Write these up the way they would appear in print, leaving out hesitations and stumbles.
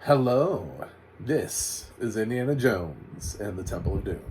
Hello, this is Indiana Jones and the Temple of Doom.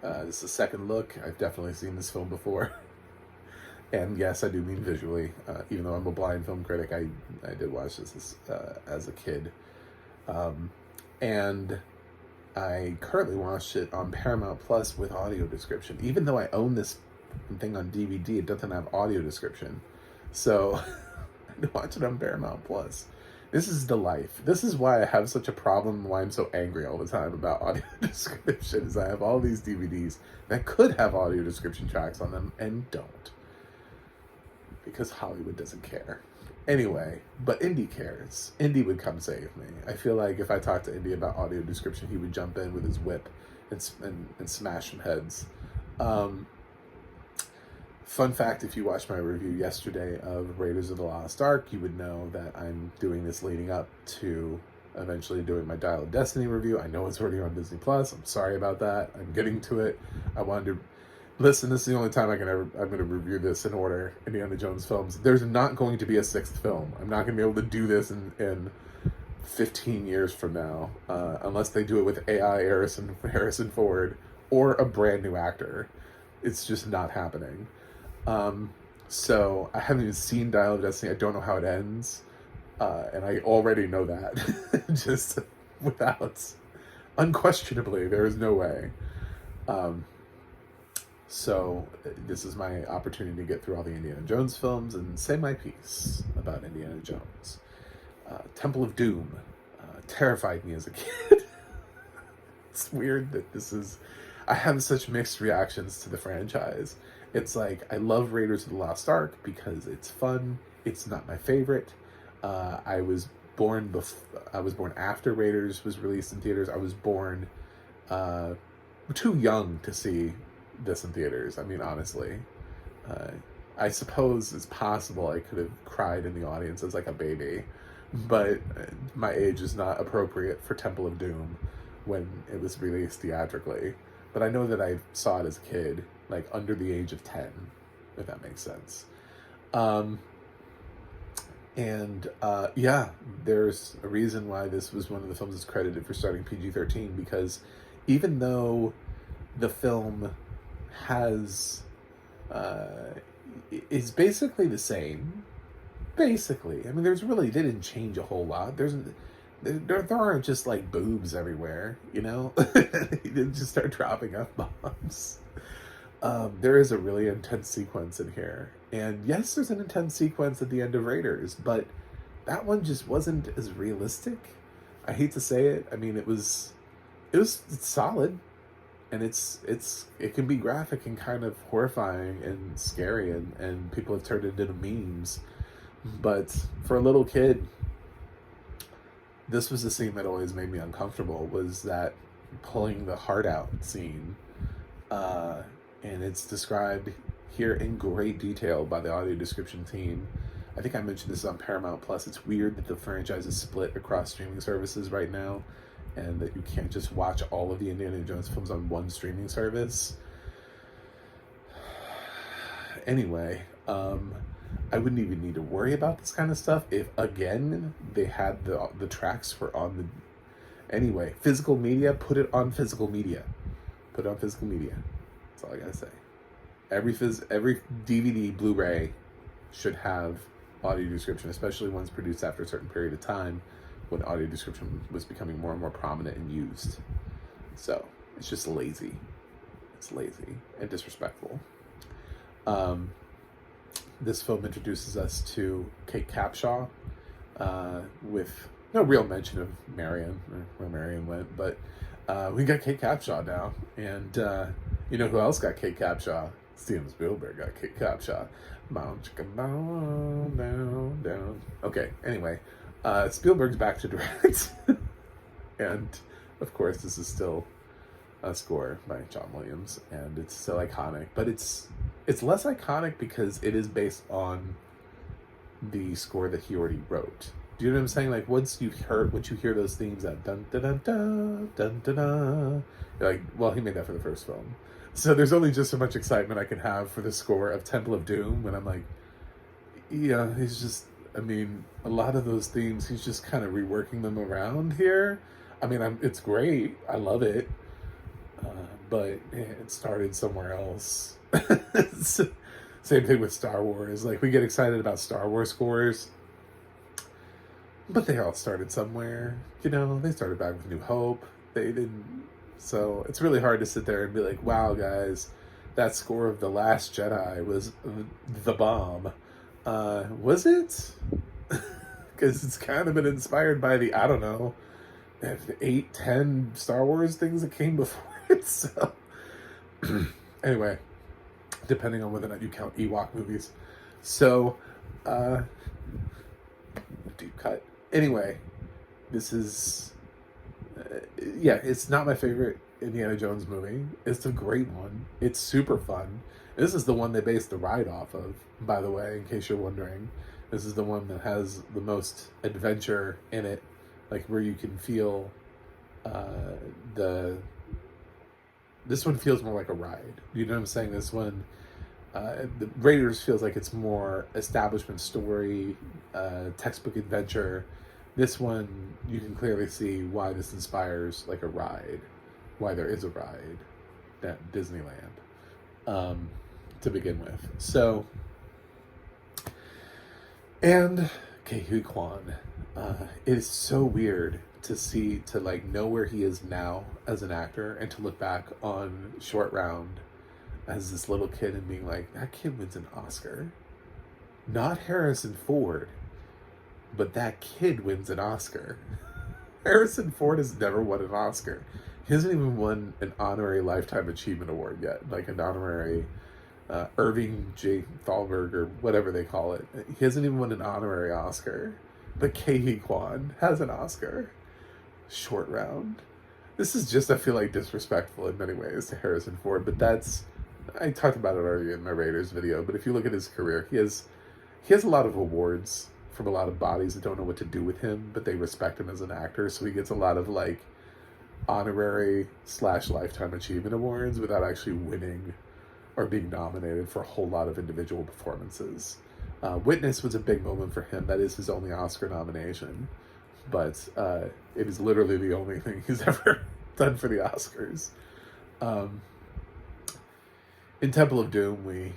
This is a second look. I've definitely seen this film before. And yes, I do mean visually. Even though I'm a blind film critic, I did watch this as a kid. And I currently watched it on Paramount Plus with audio description. Even though I own this thing on DVD, it doesn't have audio description. So I had to watch it on Paramount Plus. This is the life. This is why I have such a problem, why I'm so angry all the time about audio description, is I have all these DVDs that could have audio description tracks on them and don't. Because Hollywood doesn't care. Anyway, but Indy cares. Indy would come save me. I feel like if I talked to Indy about audio description, he would jump in with his whip and smash some heads. Fun fact, if you watched my review yesterday of Raiders of the Lost Ark, you would know that I'm doing this leading up to eventually doing my Dial of Destiny review. I know it's already on Disney Plus. I'm sorry about that. I'm getting to it. I wanted to listen. This is the only time I'm going to review this in order. Indiana Jones films. There's not going to be a sixth film. I'm not going to be able to do this in 15 years from now, unless they do it with AI Harrison Ford or a brand new actor. It's just not happening. So I haven't even seen Dial of Destiny. I don't know how it ends. And I already know that. Just without, unquestionably, there is no way. So this is my opportunity to get through all the Indiana Jones films and say my piece about Indiana Jones. Temple of Doom terrified me as a kid. It's weird that I have such mixed reactions to the franchise. It's like, I love Raiders of the Lost Ark because it's fun. It's not my favorite. I was born after Raiders was released in theaters. I was born too young to see this in theaters. I mean, honestly, I suppose it's possible I could have cried in the audience as like a baby, but my age is not appropriate for Temple of Doom when it was released theatrically. But I know that I saw it as a kid, like under the age of 10, if that makes sense. Yeah, there's a reason why this was one of the films that's credited for starting PG-13, because even though the film is basically the same, basically, I mean, they didn't change a whole lot. There aren't just like boobs everywhere, you know? He didn't just start dropping F-bombs. There is a really intense sequence in here. And yes, there's an intense sequence at the end of Raiders, but that one just wasn't as realistic. I hate to say it. I mean, it's solid. And it can be graphic and kind of horrifying and scary, and people have turned it into memes. But for a little kid, this was the scene that always made me uncomfortable, was that pulling the heart out scene. And it's described here in great detail by the audio description team. I think I mentioned this on Paramount Plus. It's weird that the franchise is split across streaming services right now, and that you can't just watch all of the Indiana Jones films on one streaming service. Anyway, I wouldn't even need to worry about this kind of stuff if, again, they had the tracks were on the... Anyway, physical media, put it on physical media. Put it on physical media. That's all I gotta say. Every DVD, Blu-ray should have audio description, especially ones produced after a certain period of time when audio description was becoming more and more prominent and used. So, it's just lazy. It's lazy and disrespectful. This film introduces us to Kate Capshaw, with no real mention of Marion, or where Marion went, but we got Kate Capshaw now. And you know who else got Kate Capshaw? Steven Spielberg got Kate Capshaw. Down. Okay, anyway, Spielberg's back to direct. And, of course, this is still a score by John Williams, and it's still iconic, but it's less iconic because it is based on the score that he already wrote. Do you know what I'm saying? Like, once you hear those themes, that dun dun dun dun dun dun dun, you're like, well, he made that for the first film. So there's only just so much excitement I can have for the score of Temple of Doom when I'm like, yeah, he's just I mean, a lot of those themes, he's just kind of reworking them around here. I mean, it's great. I love it. But it started somewhere else. Same thing with Star Wars. Like, we get excited about Star Wars scores, but they all started somewhere. You know, they started back with New Hope. They didn't. So it's really hard to sit there and be like, wow, guys, that score of The Last Jedi was the bomb. Was it? Because it's kind of been inspired by the, I don't know, 8, 10 Star Wars things that came before it. So, anyway, depending on whether or not you count Ewok movies. So, deep cut. Anyway, this is, yeah, it's not my favorite Indiana Jones movie. It's a great one. It's super fun. This is the one they based the ride off of, by the way, in case you're wondering. This is the one that has the most adventure in it, like where you can feel this one feels more like a ride. You know what I'm saying? This one, the Raiders feels like it's more establishment story, textbook adventure. This one, you can clearly see why this inspires like a ride, why there is a ride at Disneyland to begin with. So, and Ke Huy Quan, it is so weird to like know where he is now as an actor and to look back on Short Round as this little kid and being like, that kid wins an Oscar. Not Harrison Ford, but that kid wins an Oscar. Harrison Ford has never won an Oscar. He hasn't even won an honorary Lifetime Achievement Award yet, like an honorary Irving J. Thalberg or whatever they call it. He hasn't even won an honorary Oscar. But Ke Huy Quan has an Oscar. Short Round. This is just, I feel like, disrespectful in many ways to Harrison Ford, but that's, I talked about it already in my Raiders video, but if you look at his career, he has a lot of awards from a lot of bodies that don't know what to do with him, but they respect him as an actor, so he gets a lot of, like, honorary / Lifetime Achievement Awards without actually winning or being nominated for a whole lot of individual performances. Witness was a big moment for him. That is his only Oscar nomination. But it is literally the only thing he's ever done for the Oscars. In Temple of Doom, we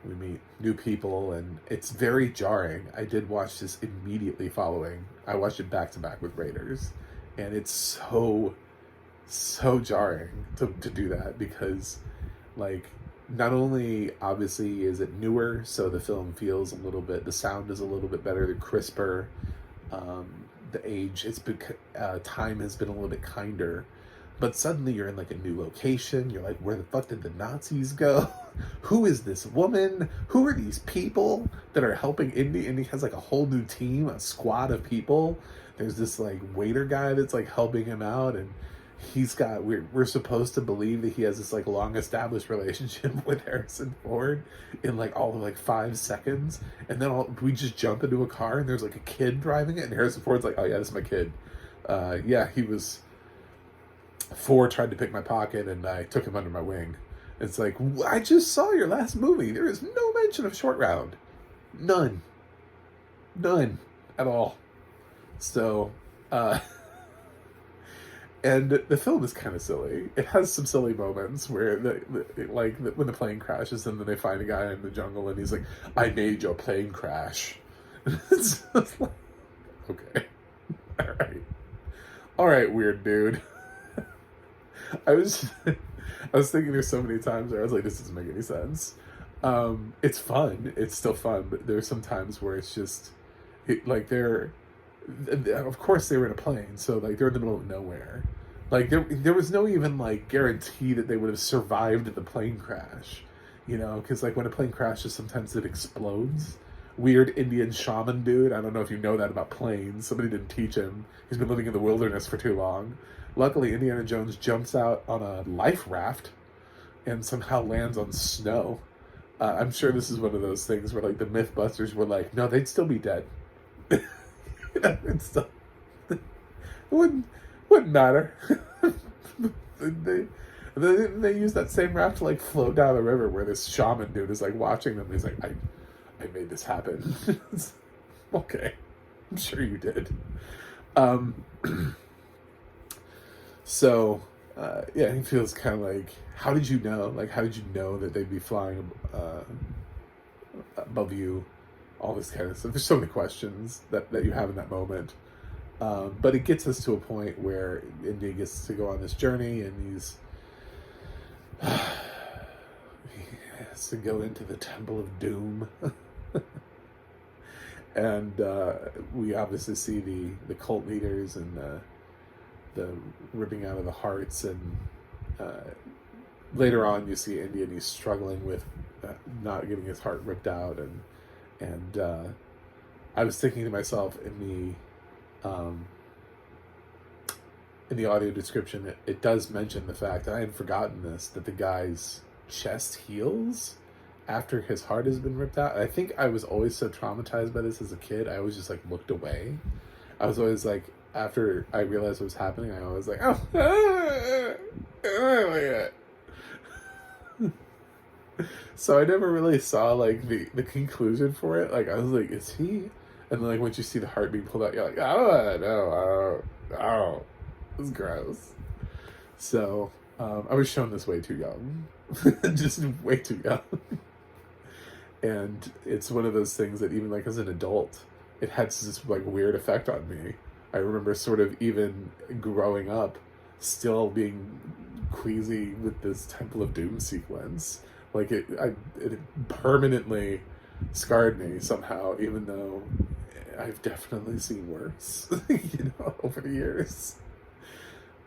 meet new people, and it's very jarring. I did watch this immediately following. I watched it back to back with Raiders, and it's so jarring to do that because, like, not only obviously is it newer, so the film feels a little bit, the sound is a little bit better, crisper. The age, time has been a little bit kinder, but suddenly you're in like a new location. You're like, where the fuck did the Nazis go? Who is this woman? Who are these people that are helping Indy? Indy has like a whole new team, a squad of people. There's this like waiter guy that's like helping him out, and he's got, we're supposed to believe that he has this like long established relationship with Harrison Ford in like all of like 5 seconds, and then we just jump into a car and there's like a kid driving it, and Harrison Ford's like, oh yeah, this is my kid. Yeah, he was, Ford tried to pick my pocket and I took him under my wing. It's like, I just saw your last movie. There is no mention of Short Round. None at all. So and the film is kind of silly. It has some silly moments where, when the plane crashes and then they find a guy in the jungle and he's like, I made your plane crash. It's just like, okay. All right, weird dude. I was thinking there's so many times where I was like, this doesn't make any sense. It's fun. It's still fun, but there's some times where it's just, of course they were in a plane, so like they're in the middle of nowhere. Like there was no even like guarantee that they would have survived the plane crash, you know, because like when a plane crashes, sometimes it explodes. Weird Indian shaman dude. I don't know if you know that about planes. Somebody didn't teach him. He's been living in the wilderness for too long. Luckily, Indiana Jones jumps out on a life raft and somehow lands on snow. I'm sure this is one of those things where like the Mythbusters were like, no, they'd still be dead. It wouldn't matter. they use that same raft to like float down the river where this shaman dude is like watching them. He's like, I made this happen. Okay. I'm sure you did. Um, so, yeah, he feels kind of like, how did you know? Like, how did you know that they'd be flying above you? All this kind of stuff. There's so many questions that you have in that moment. But it gets us to a point where Indy gets to go on this journey, and he has to go into the Temple of Doom. And we obviously see the cult leaders and the ripping out of the hearts, and later on you see Indy, and he's struggling with not getting his heart ripped out, and I was thinking to myself in the audio description, it does mention the fact, and I had forgotten this, that the guy's chest heals after his heart has been ripped out. I think I was always so traumatized by this as a kid, I always just like looked away. I was always like, after I realized what was happening, I was like, so I never really saw like the conclusion for it. Like I was like, is he? And then like once you see the heart being pulled out, you're like, oh, it's gross. So I was shown this way too young, just way too young. And it's one of those things that even like as an adult, it had this like weird effect on me. I remember sort of even growing up, still being queasy with this Temple of Doom sequence. Like it permanently scarred me somehow, even though I've definitely seen worse, over the years.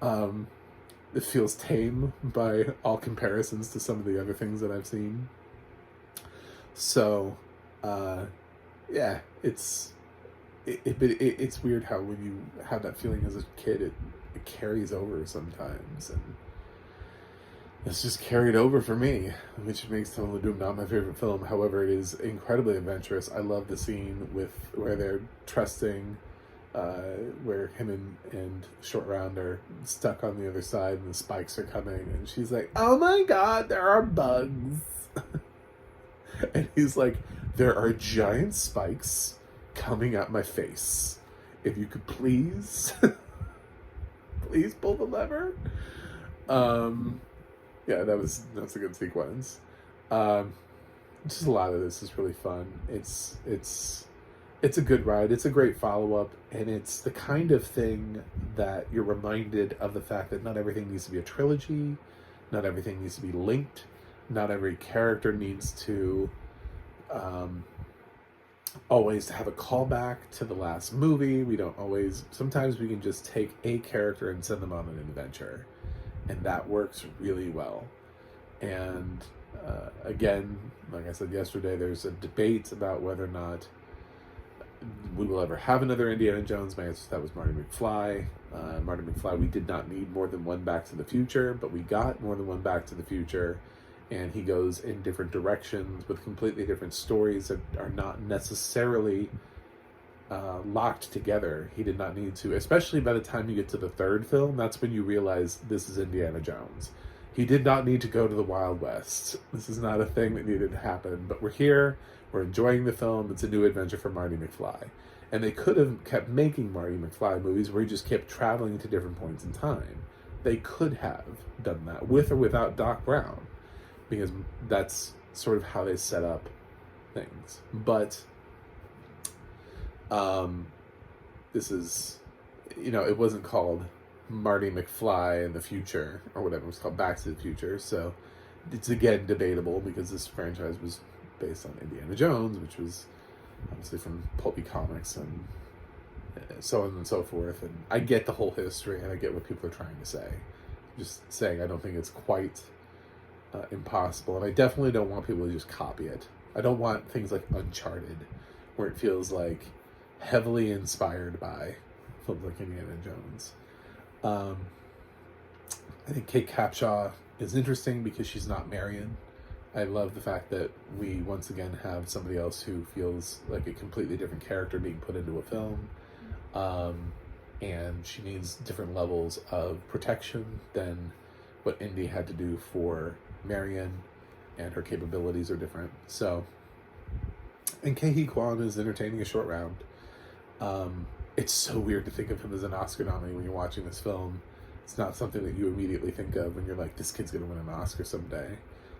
It feels tame by all comparisons to some of the other things that I've seen. So, yeah, it's weird how when you have that feeling as a kid, it carries over sometimes, and it's just carried over for me, which makes Temple of Doom not my favorite film. However, it is incredibly adventurous. I love the scene where they're trusting, where him and Short Round are stuck on the other side and the spikes are coming, and she's like, "Oh my God, there are bugs." And he's like, "There are giant spikes coming at my face. If you could please, please pull the lever." Yeah, that's a good sequence. Just a lot of this is really fun. It's a good ride. It's a great follow-up, and it's the kind of thing that you're reminded of the fact that not everything needs to be a trilogy, not everything needs to be linked, not every character needs to always have a callback to the last movie. We don't always, sometimes we can just take a character and send them on an adventure, and that works really well. And again, like I said yesterday, there's a debate about whether or not we will ever have another Indiana Jones. My answer to that was Marty McFly. Marty McFly, we did not need more than one Back to the Future, but we got more than one Back to the Future, and he goes in different directions with completely different stories that are not necessarily locked together. He did not need to, especially by the time you get to the third film. That's when you realize this is Indiana Jones. He did not need to go to the Wild West. This is not a thing that needed to happen, but we're here, we're enjoying the film, it's a new adventure for Marty McFly. And they could have kept making Marty McFly movies where he just kept traveling to different points in time. They could have done that, with or without Doc Brown, because that's sort of how they set up things. But this is, it wasn't called Marty McFly in the Future or whatever. It was called Back to the Future. So it's again debatable, because this franchise was based on Indiana Jones, which was obviously from pulpy comics and so on and so forth. And I get the whole history, and I get what people are trying to say. Just saying, I don't think it's quite impossible, and I definitely don't want people to just copy it. I don't want things like Uncharted, where it feels like heavily inspired by films like Indiana Jones. I think Kate Capshaw is interesting because she's not Marion. I love the fact that we once again have somebody else who feels like a completely different character being put into a film. And she needs different levels of protection than what Indy had to do for Marion, and her capabilities are different. So, and Ke Huy Quan is entertaining a Short Round. It's so weird to think of him as an Oscar nominee when you're watching this film. It's not something that you immediately think of when you're like, this kid's gonna win an Oscar someday.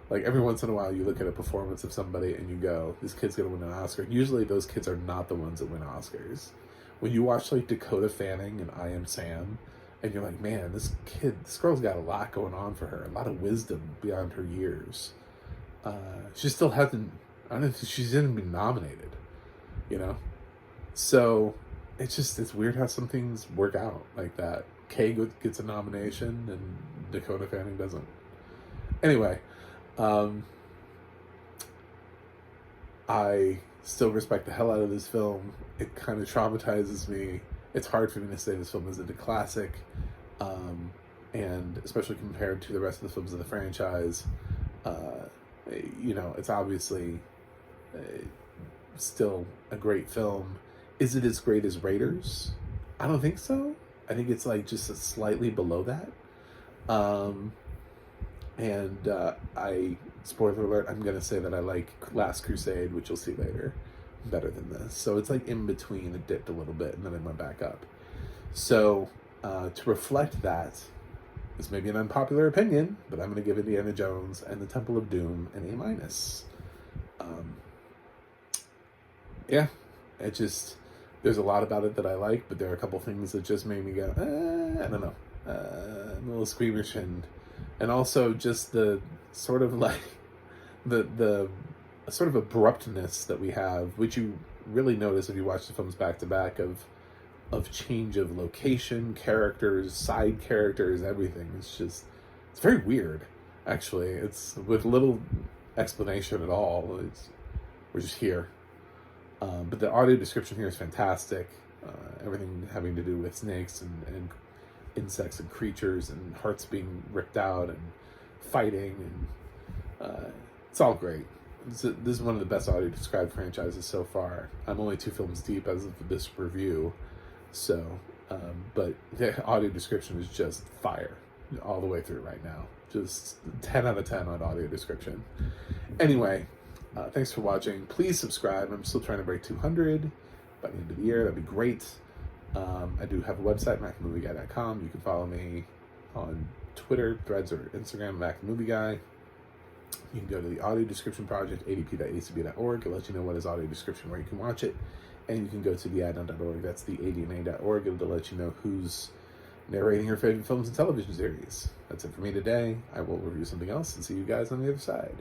Like, every once in a while you look at a performance of somebody and you go, this kid's gonna win an Oscar. Usually those kids are not the ones that win Oscars. When you watch like Dakota Fanning and I Am Sam, and you're like, man, this girl's got a lot going on for her, a lot of wisdom beyond her years. She still hasn't, I don't know if she's even been nominated, you know? So it's weird how some things work out like that. Kay gets a nomination and Dakota Fanning doesn't. Anyway, I still respect the hell out of this film. It kind of traumatizes me. It's hard for me to say this film isn't a classic, and especially compared to the rest of the films of the franchise. It's obviously still a great film. Is it as great as Raiders? I don't think so. I think it's like just slightly below that. Spoiler alert, I'm going to say that I like Last Crusade, which you'll see later, better than this. So it's like in between. It dipped a little bit and then it went back up. So to reflect that, this may be an unpopular opinion, but I'm going to give Indiana Jones and the Temple of Doom an A-. Yeah, there's a lot about it that I like, but there are a couple things that just made me go, I don't know, I'm a little squeamish, and also just the sort of like the sort of abruptness that we have, which you really notice if you watch the films back to back, of change of location, characters, side characters, everything. It's very weird, actually. It's with little explanation at all. We're just here. But the audio description here is fantastic. Everything having to do with snakes and insects and creatures and hearts being ripped out and fighting, and it's all great. This is one of the best audio described franchises so far. I'm only 2 films deep as of this review, so but the audio description is just fire all the way through right now. Just 10 out of 10 on audio description. Anyway, thanks for watching. Please subscribe. I'm still trying to break 200 by the end of the year. That'd be great. I do have a website, MacMovieGuy.com. You can follow me on Twitter, Threads, or Instagram, MacMovieGuy. You can go to the audio description project, adp.acb.org. It'll let you know what is audio description, where you can watch it. And you can go to theadnan.org. That's the ADNA.org. It'll let you know who's narrating your favorite films and television series. That's it for me today. I will review something else and see you guys on the other side.